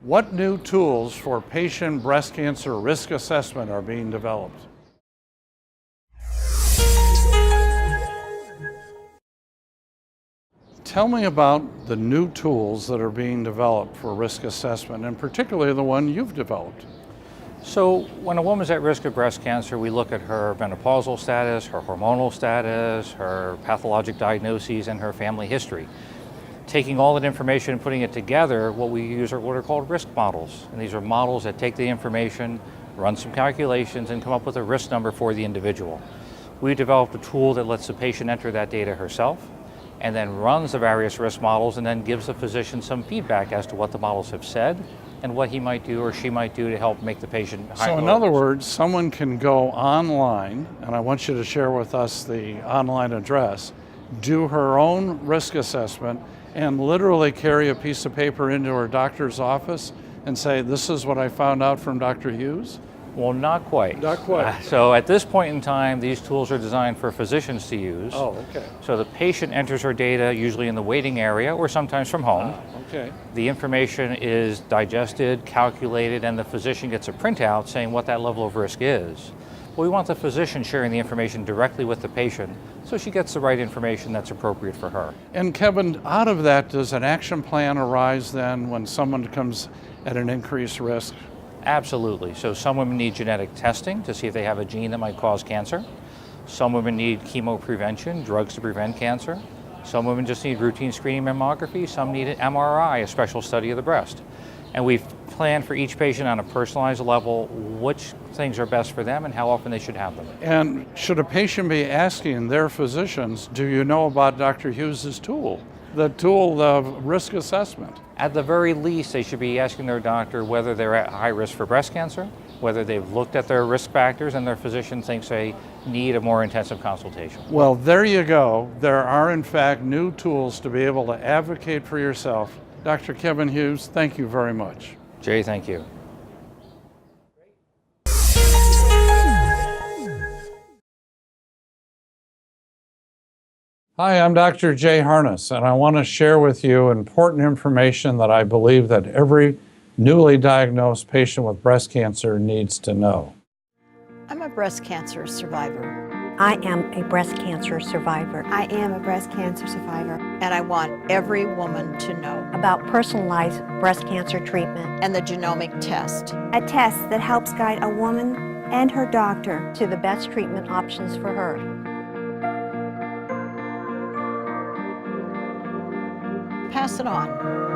What new tools for patient breast cancer risk assessment are being developed? Tell me about the new tools that are being developed for risk assessment, and particularly the one you've developed. So when a woman's at risk of breast cancer, we look at her menopausal status, her hormonal status, her pathologic diagnoses, and her family history. Taking all that information and putting it together, what we use are what are called risk models. And these are models that take the information, run some calculations, and come up with a risk number for the individual. We developed a tool that lets the patient enter that data herself, and then runs the various risk models, and then gives the physician some feedback as to what the models have said and what he might do or she might do to help make the patient high. So in other words, someone can go online, and I want you to share with us the online address, do her own risk assessment, and literally carry a piece of paper into her doctor's office and say, this is what I found out from Dr. Hughes? Well, not quite. Not quite. So at this point in time, these tools are designed for physicians to use. Oh, okay. So the patient enters her data usually in the waiting area or sometimes from home. Okay. The information is digested, calculated, and the physician gets a printout saying what that level of risk is. But we want the physician sharing the information directly with the patient so she gets the right information that's appropriate for her. And Kevin, out of that, does an action plan arise then when someone comes at an increased risk? Absolutely. So some women need genetic testing to see if they have a gene that might cause cancer. Some women need chemo prevention, drugs to prevent cancer. Some women just need routine screening mammography. Some need an MRI, a special study of the breast. And we've planned for each patient on a personalized level which things are best for them and how often they should have them. And should a patient be asking their physicians, do you know about Dr. Hughes's tool? The tool of risk assessment. At the very least, they should be asking their doctor whether they're at high risk for breast cancer, whether they've looked at their risk factors and their physician thinks they need a more intensive consultation. Well, there you go. There are, in fact, new tools to be able to advocate for yourself. Dr. Kevin Hughes, thank you very much. Jay, thank you. Hi, I'm Dr. Jay Harness, and I want to share with you important information that I believe that every newly diagnosed patient with breast cancer needs to know. I'm a breast cancer survivor. I am a breast cancer survivor. I am a breast cancer survivor. And I want every woman to know About personalized breast cancer treatment and the genomic test. A test that helps guide a woman and her doctor to the best treatment options for her. Pass it on.